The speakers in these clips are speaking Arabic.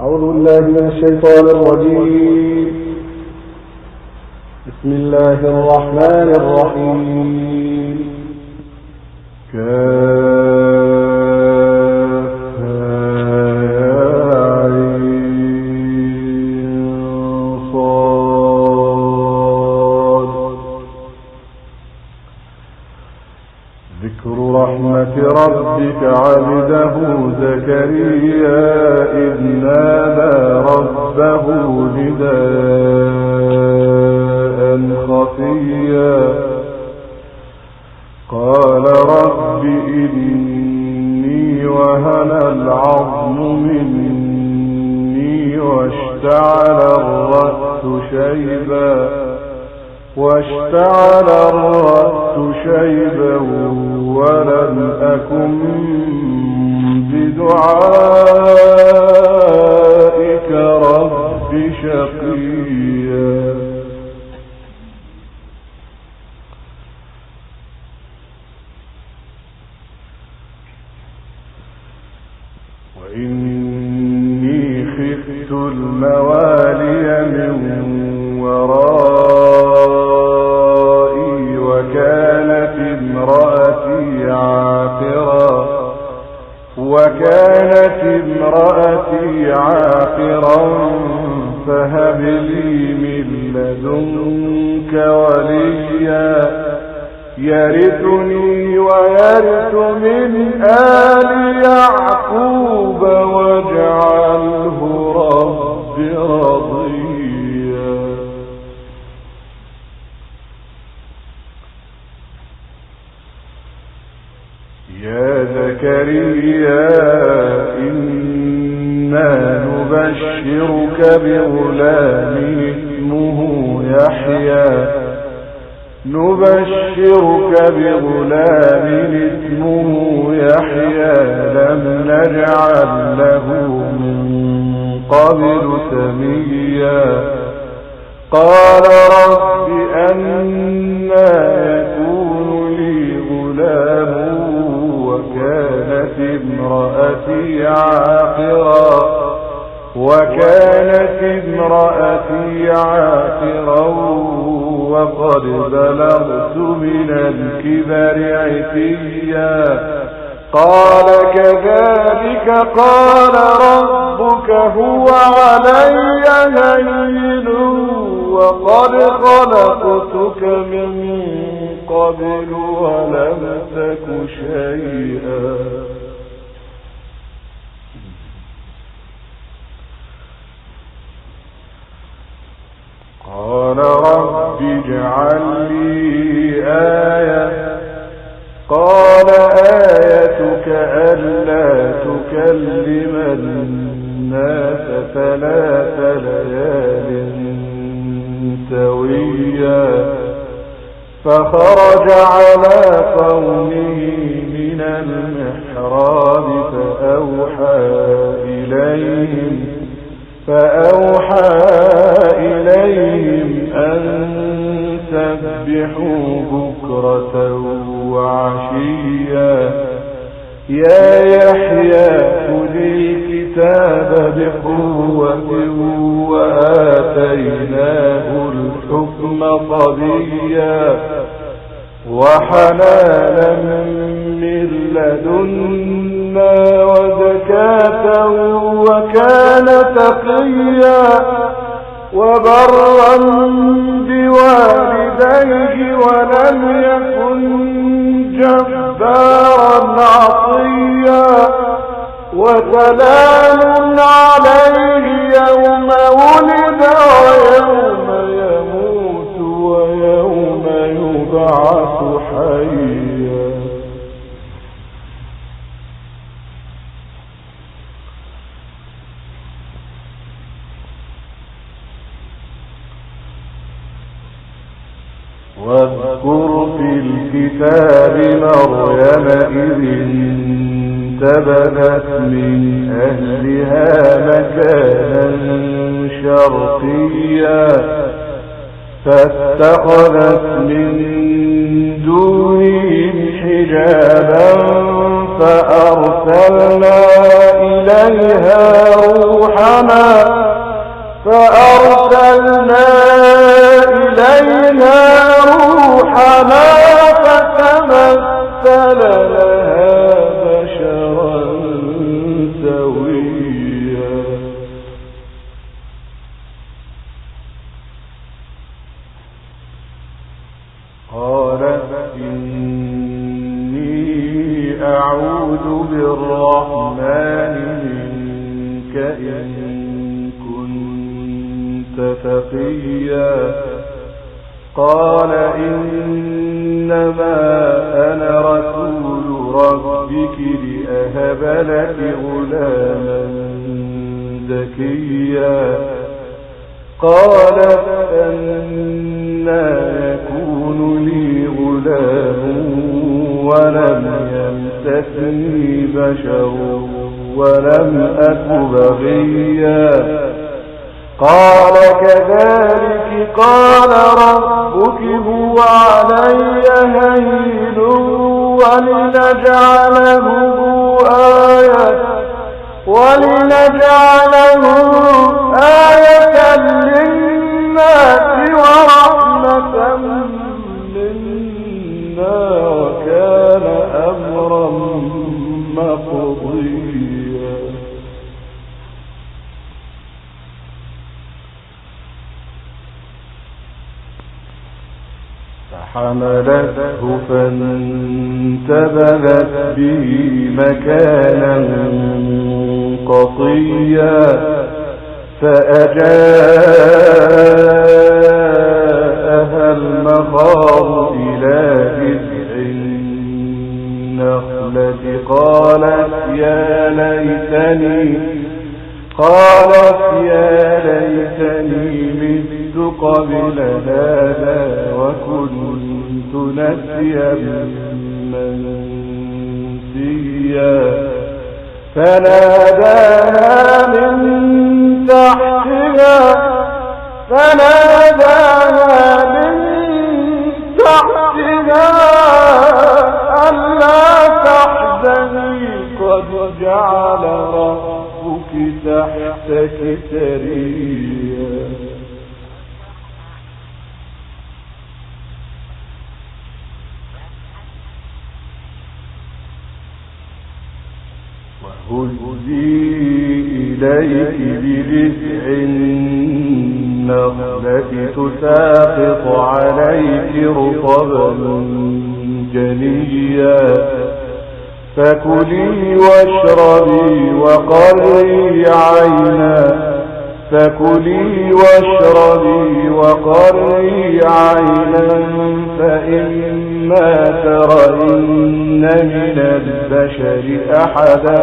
أعوذ بالله من الشيطان الرجيم. بسم الله الرحمن الرحيم. ذكر رحمة ربك عبده زكريا إذ نادى ربه نداء خفيا قال رب إني وهن العظم مني واشتعل الرأس شيبا ولم أكن بدعائك رب شقيا. وإني خفت الموالي من ورائي وكانت امرأتي عاقرا فهب لي من لدنك وليا يرثني ويرث من آل يعقوب واجعله رب رضيا. يا زكريا إنا نبشرك بغلام اسمه يحيى لم نجعل له من قبل سميا. قال رب أنى يكون لي غلام وكانت امرأتي عاقرا وقد بلغت من الكبر عتيا. قال كذلك قال ربك هو علي هين وقد خلقتك من قبل ولم تك شيئا. قال رب اجعل لي آية. قال آيتك ألا تكلم الناس 3 ليال سويا. فخرج على قومه من المحراب فأوحى إليهم أن سبحوا بكرة وعشيا. يا يحيى خذ الكتاب بقوة وآتيناه الحكم صبيا وحنانا من لدنا وزكاة وكان تقيا وبرا بوالديه ولم يكن جبارا عصيا. وسلام عليه يوم ولد ويوم يموت ويوم يبعث حيا. واذكر في الكتاب مريم إذ انتبذت من أهلها مكانا شرقيا فاتخذت من دونهم حجابا فأرسلنا إليها روحنا أعوذ بالرحمن منك إن كنت تقيا قال إنما أنا رسول ربك لأهب لك غلاما زكيا قالت أنى يكون لي غلام ولم يمسسني بشر ولم أك بغيا قال كذلك قال ربك هو علي هين ولنجعله آية للناس ورحمة منا وكان أمرا مقضيا فحملته فانتبذت به مكانا قصيا فأجاءها المخاض إلى جذع النخلة قالت يا ليتني مت قبل هذا وكنت نسيا منسيا فناداها من تحتها ألا تحزني قد جعل ربك تحتك سريا وهزي إليك بجذع النخلة تساقط عليك رطبا جنيا فكلي واشربي وقري عينا فإما ترين من البشر أحدا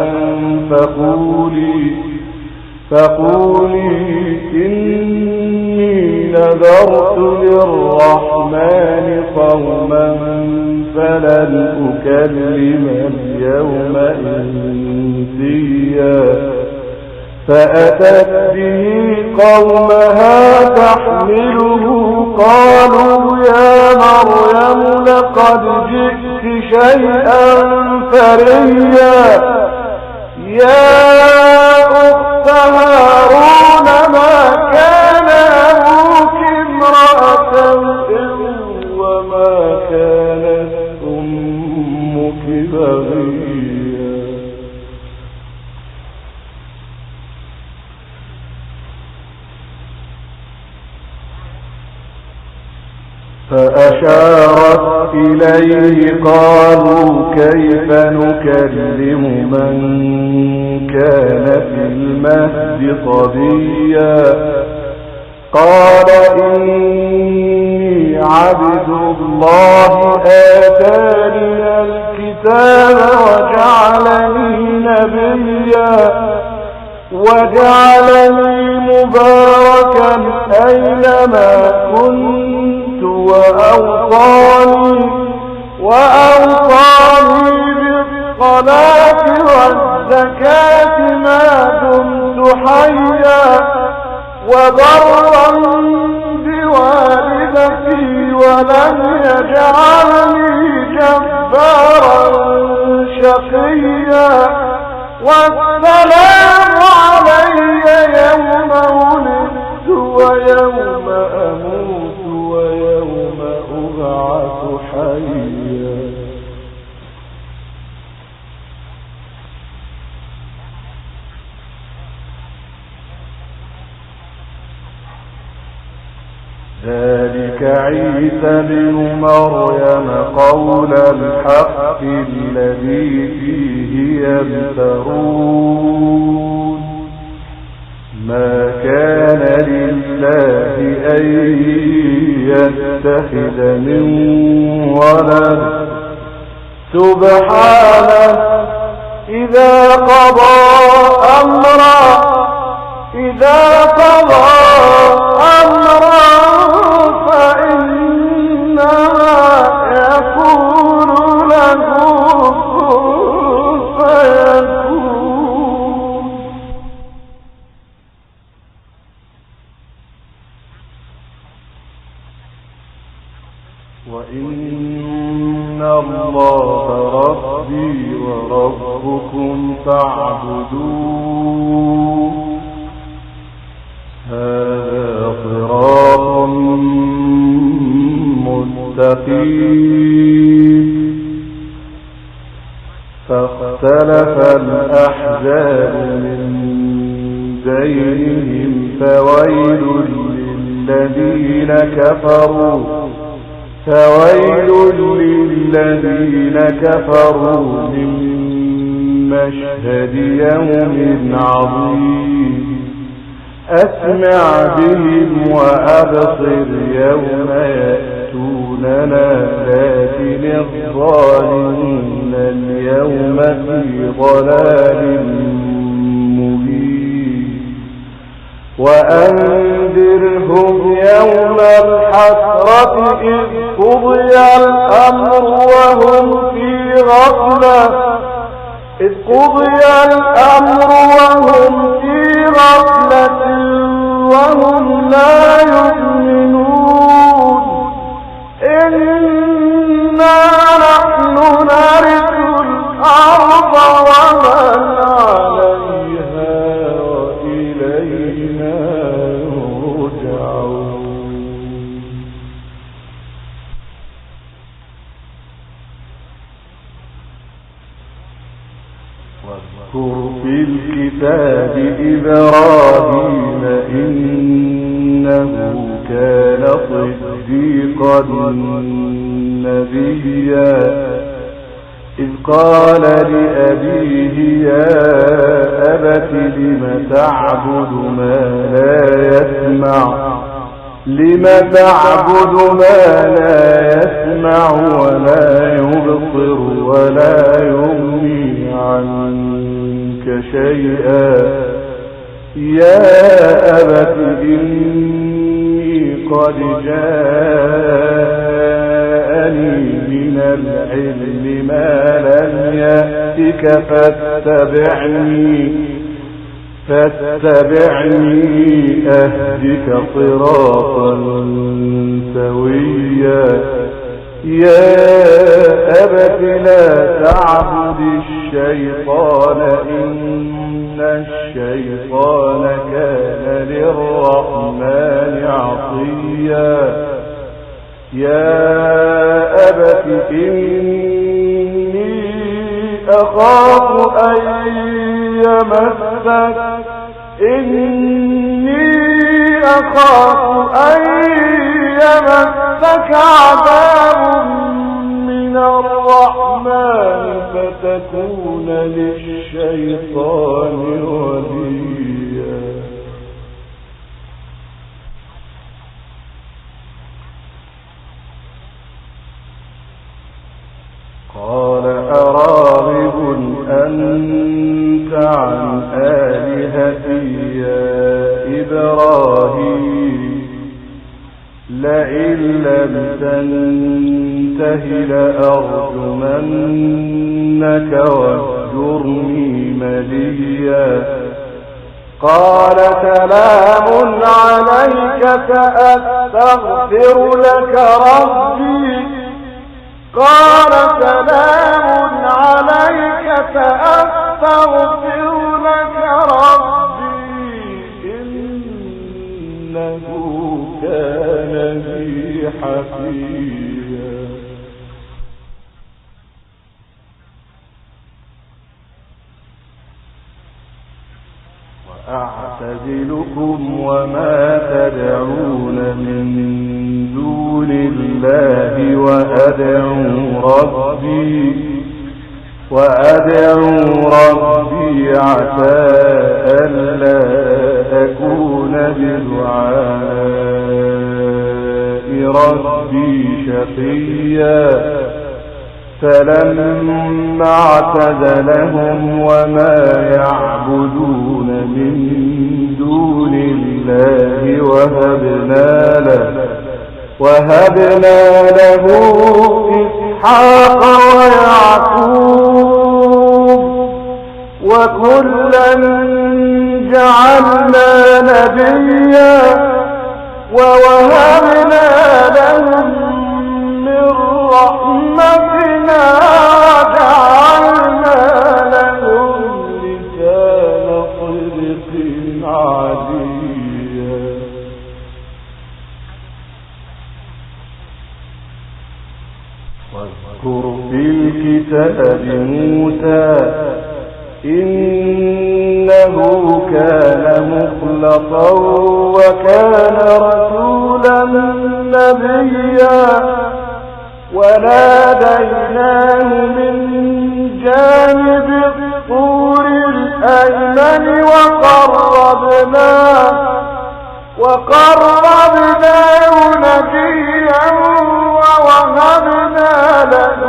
فقولي إني نذرت للرحمن صوما فلن أكلم اليوم إنسيا فأتت به قومها تحمله قالوا يا مريم لقد جئت شيئا فريا يا أخت هارون ما كان أبوك امرأة وما كانت أمك بغيا فأشارت إليه قالوا كيف نكلم من كان في المهد صبيا قال إني عبد الله آتاني الكتاب وجعلني نبيا وجعلني مباركا أينما كنت وأوصاني بالصلاة والزكاة ما دمت حيا وبرا بوالدتي ولم يجعلني جبارا شقيا والسلام علي يوم ولدت ويوم أموت ويوم أبعث حيا ذلك ذلك عيسى بن مريم قول الحق الذي فيه يمترون ما كان لله أن يتخذ من ولد سبحانه إذا قضى أمرا فإنما يقول له كن فيكون وإن الله ربي وربكم فاعبدوه هذا صراط مستقيم فاختلف الأحزاب من بينهم فويل للذين كفروا من مشهد يوم عظيم أسمع بهم وأبصر يوم يأتوننا لكن الظالمون اليوم في ضلال مبين وأنذرهم يوم الحسرة إذ قضي الأمر وهم في غفلة وهم لا يؤمنون إنا نحن نرث الأرض ومن عليها وإلينا يرجعون واذكر في الكتاب إبراهيم إنه كان صديقا نبيا إذ قال لأبيه يا أبت لم تعبد ما لا يسمع ولا يبصر ولا يغني عنك شيئا يا أبت إني قد جاءني من العلم ما لم يأتك فاتبعني أهدك صراطا سويا يا أبت لا تعبد الشيطان إن الشيطان كان للرحمن عصيا يا أبت إني أخاف أن يمسك عذاب من الرحمن فتكون للشيطان وليا قال أراغب أنت عن آلهتي يا إبراهيم لئن لم تنته لأرجمنك واهجرني مليا قال سلام عليك سأستغفر لك ربي إنه كان بي حفيا وأعتزلكم وما تدعون من دون دون الله وأدعو ربي عسى ألا أكون بدعاء ربي شقيا فلما اعتزلهم وما يعبدون من دون الله وهبنا له إسحاق ويعقوب وكلا جعلنا نبيا ووهبنا لهم من رحمتنا وجعلنا لهم لسان صدق عليا واذكر في الكتاب موسى إنه كان مخلصا وكان رسولا نبيا وناديناه من جانب الطور الأيمن وقربناه نبيا ووهبنا له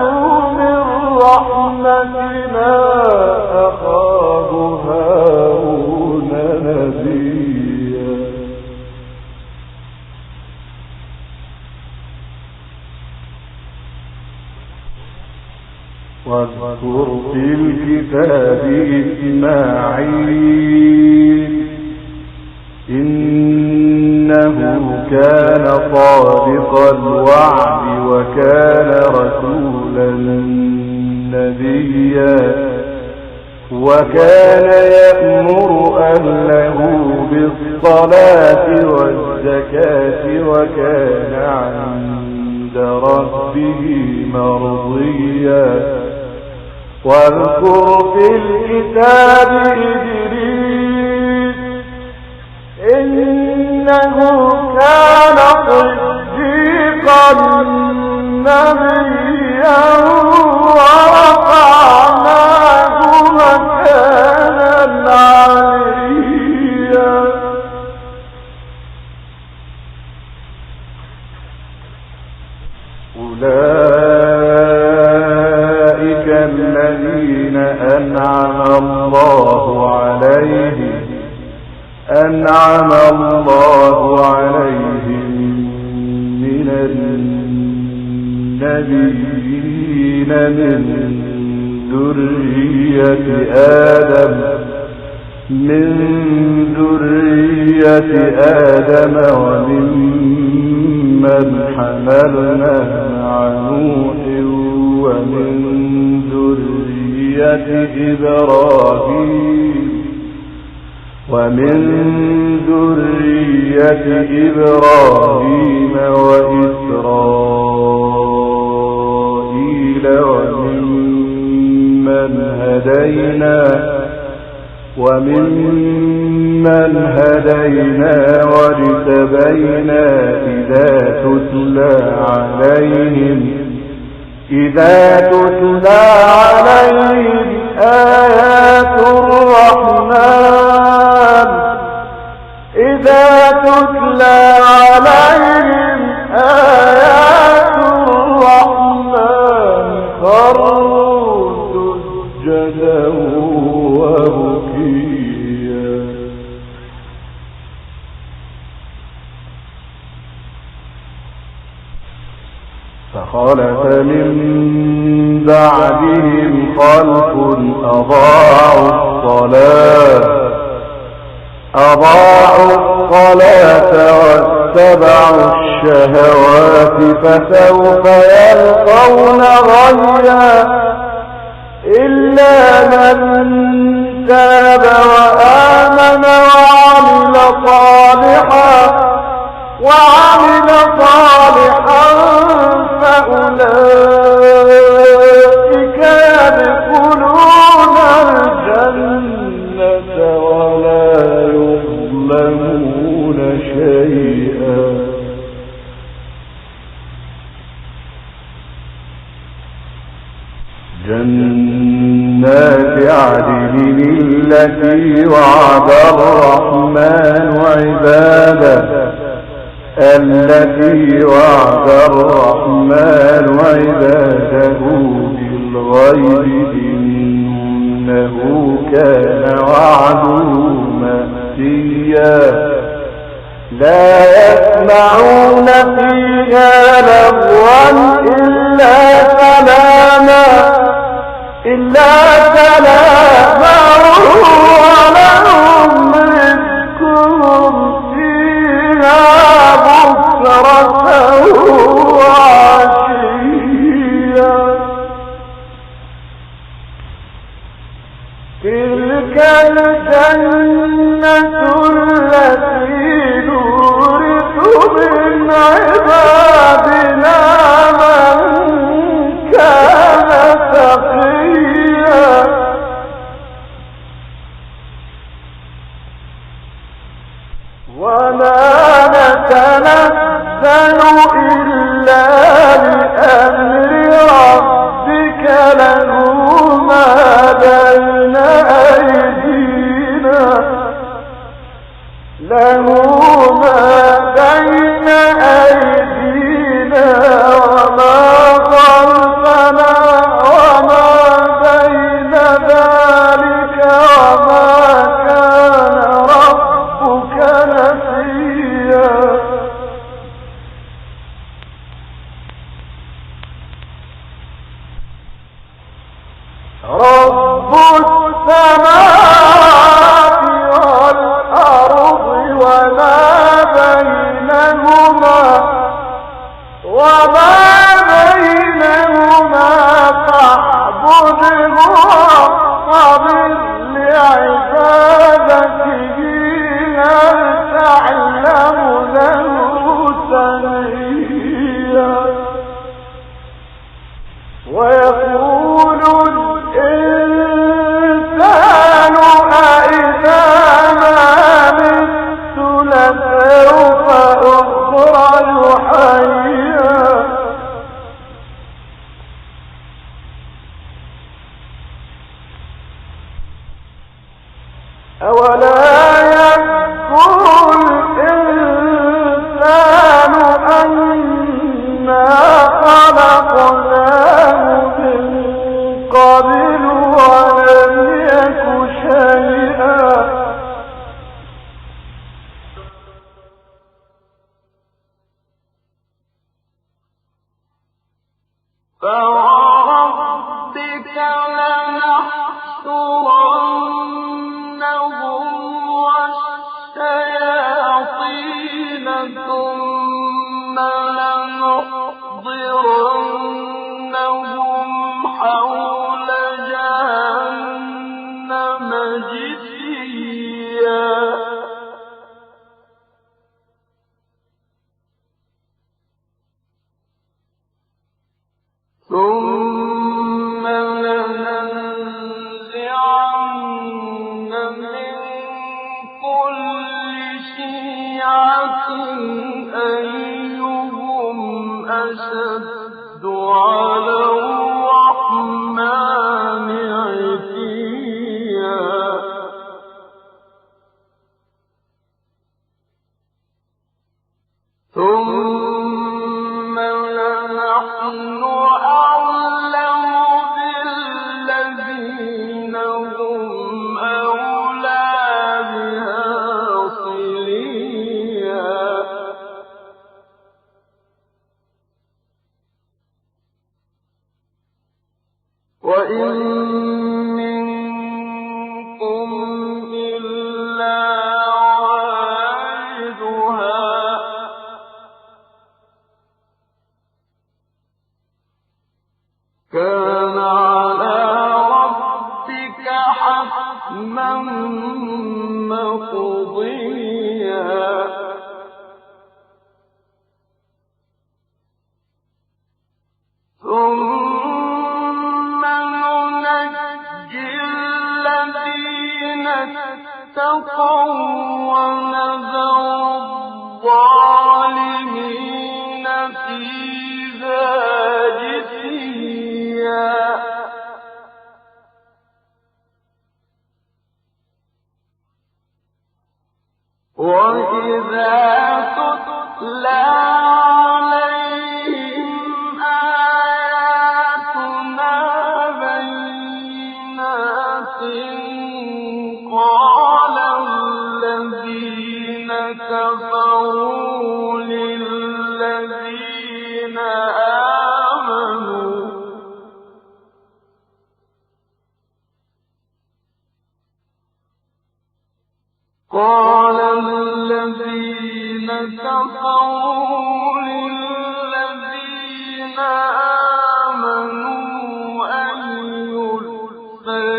من رحمتنا أخاه هارون نبيا واذكر في الكتاب إسماعيل إنه كان صادق الوعد وكان رسولا نبيا وكان يأمر أهله بالصلاة والزكاة وكان عند ربه مرضيا واذكر في الكتاب إدريس إنه كان صديقا نبيا ورفعناه مكانا عليا أولئك الذين أنعم الله عليهم من النبيين من ذرية آدم وممن حملنا مع نوح ومن ذرية إبراهيم وإسرائيل وممن هدينا واجتبينا إذا تتلى عليهم آيات الرحمن خروا سجدا وبكيا فخلف من بعدهم خلف أضاعوا الصلاة واتبعوا الشهوات فسوف يلقون غيا إلا من تاب وآمن وعمل صالحا فأولئك يدخلون الجنة ولا يظلمون شيئا جنات عدن التي وعد الرحمن عباده بالغيب إنه كان وعده مأتيا لا يسمعون فيها لغوا إلا سلاما ولهم رزقهم فيها بكرة وعشيا تلك الجنة التي نورث من عبادنا من كان تقيا ولا نتنزل إلا بأمر ربك له ما بين أيدينا وما خلفنا وما بين ذلك وما كان ربك نسيا رب السماوات والأرض وما بينهما فاعبده واصطبر لعبادته هل تعلم له سميا ويقول الإنسان أإذا ما مت لسوف أخرج حيا أولا يذكر الإنسان أنا خلقناه من قبل ولم يك شيئا فوربك لنحشرنهم والشياطين ثم لنحضرنهم حول جهنم جثيا ثم لننزعن من كل شيعة أيهم أشد على الرحمن عتيا ثم لنحن أعلم بالذين هم أولى بها صليا وإن منكم إلا واردها كان على ربك حتما مقضيا ثم ننجي الذين اتقوا ونذر الظالمين فيها جثيا قال الذين كفروا للذين آمنوا أي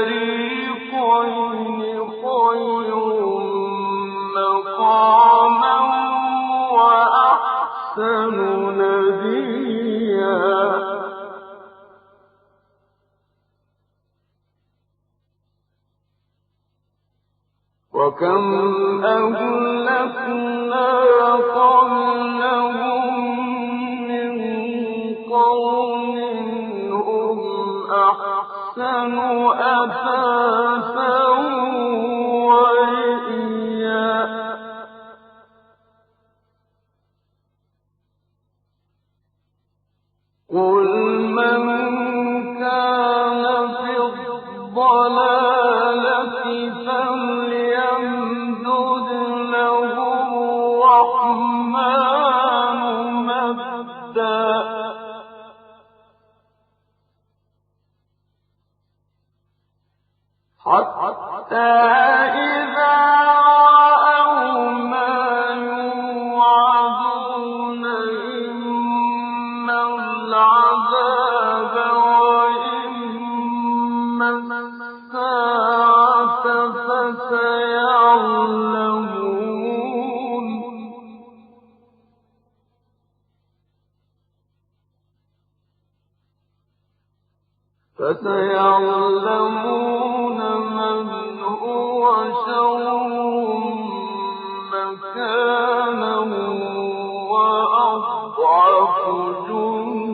الفريقين خير مقاما وأحسن نديا وكم أهلكنا قبلهم من قرن هم أحسن أثاثا ورئيا قل من كان في الضلالة فليمدد له الرحمن مدا حتى إذا رأوا ما يوعدون إما العذاب وإما الساعة فسيعلمون من هو شر مكانا وأضعف جندا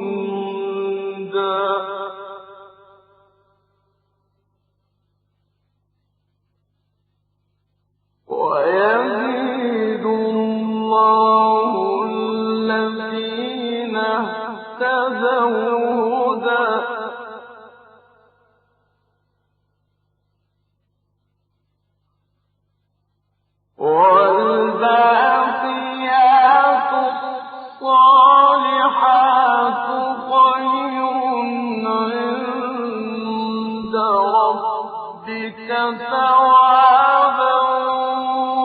ويزيد الله الذين اهتدوا هدى والباقيات الصالحات خير عند ربك ثوابا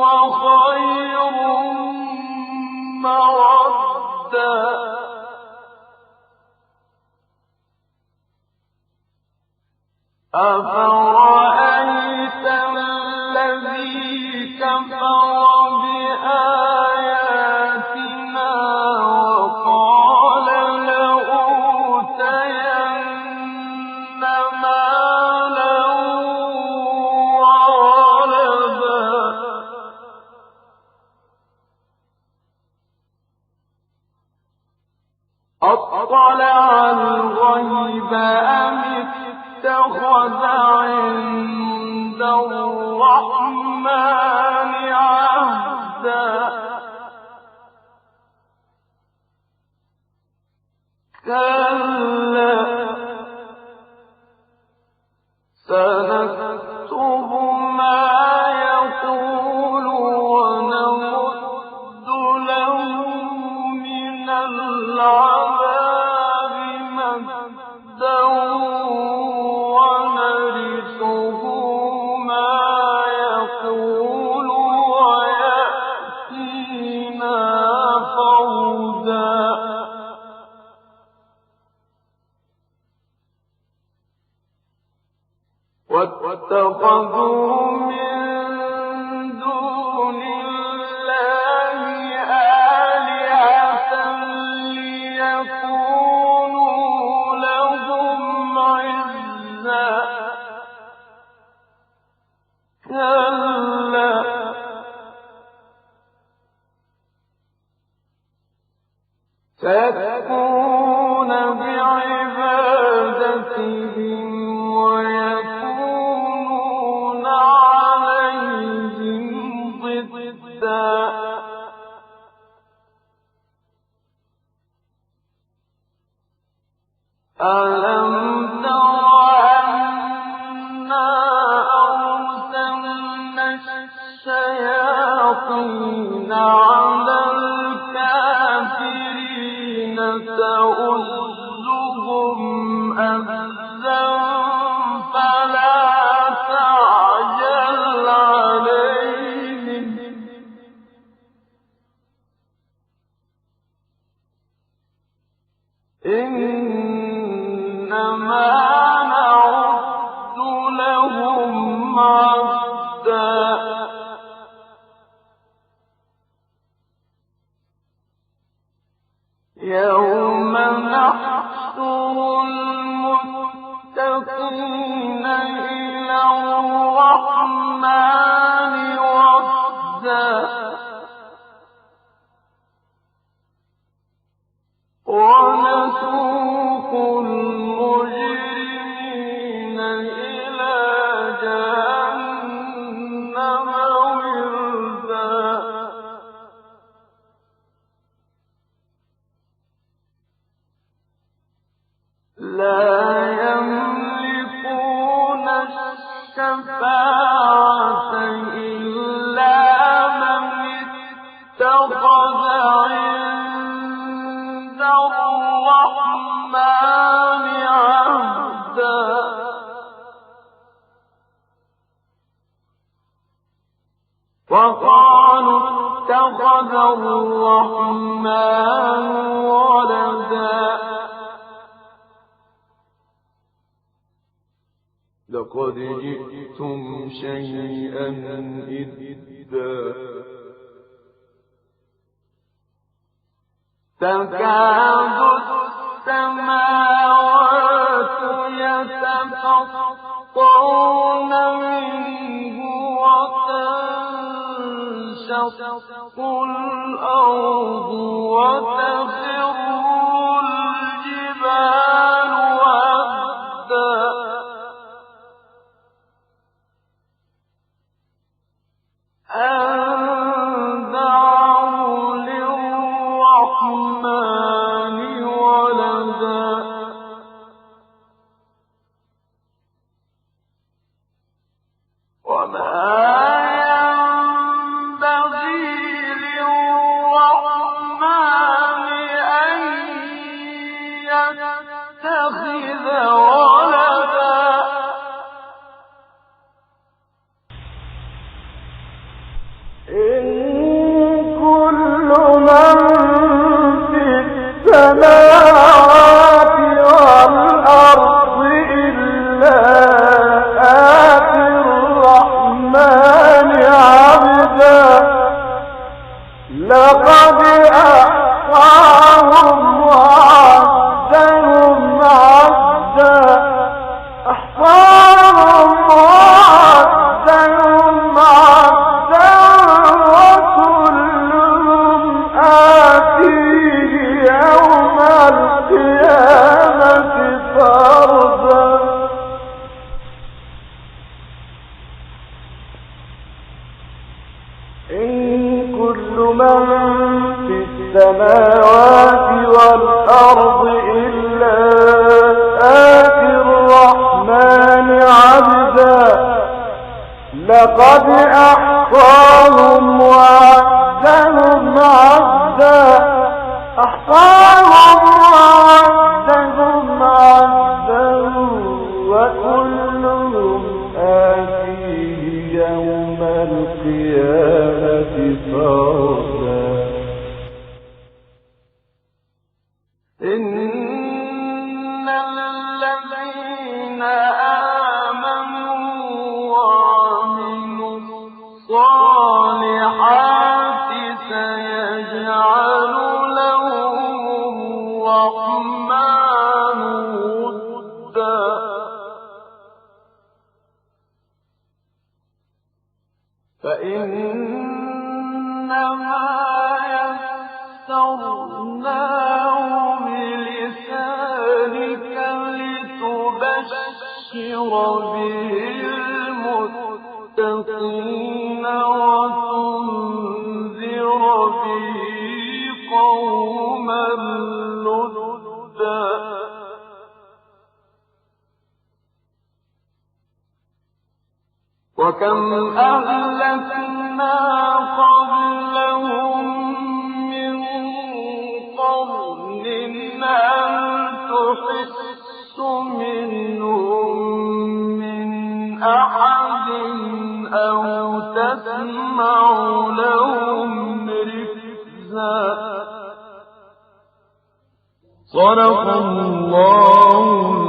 وخير مردا أفرأيت الذي كفر بآياتنا وقال لأوتين مالا وولدا أطلع الغيب أم اتخذ عند الرحمن عهدا كلا سنكتب ما يقول ونمد له من العذاب مدا ونرثه ما يقول ويأتينا فردا واتخذوا من دون الله آلهة ليكونوا لهم عزا كلا سيكفرون بعبادتهم ويكونون عليهم ضدا ألم تر أنا أرسلنا الشياطين على الكافرين وفدا ونسوق المجرمين إلى جهنم وردا لا يملكون الشفاعة إلا من اتخذ عند الرحمن عهدا وقالوا اتخذ الرحمن ولدا لقد جئتم شيئا إدا تكاد السماوات يتفطرن منه وتنشق الأرض وتخر الجبال هدا أن دعوا للرحمن ولدا وما ينبغي للرحمن أن يتخذ ولدا إن كل من في السماوات والأرض إلا آتي الرحمن عبدا لقد أحصاهم وعدهم عدا أحصاهم وعدهم عدا وكلهم آتيه يوم القيامة فردا إن كل من في السماوات والأرض إلا آتي الرحمن عبدا لقد أحصاهم وعدهم عدا أحصاهم وعدهم عدا وكلهم آتيه يوم القيامة فردا إن الذين آمنوا وعملوا الصالحات سيجعل لهم الرحمن ودا فإنما يسرناه بلسانك لتبشر به المتقين وتنذر به قوما لدا وكم أهلكنا قبلهم من قرن هل تحس منهم من أحد أو تسمع لهم ركزا صدق الله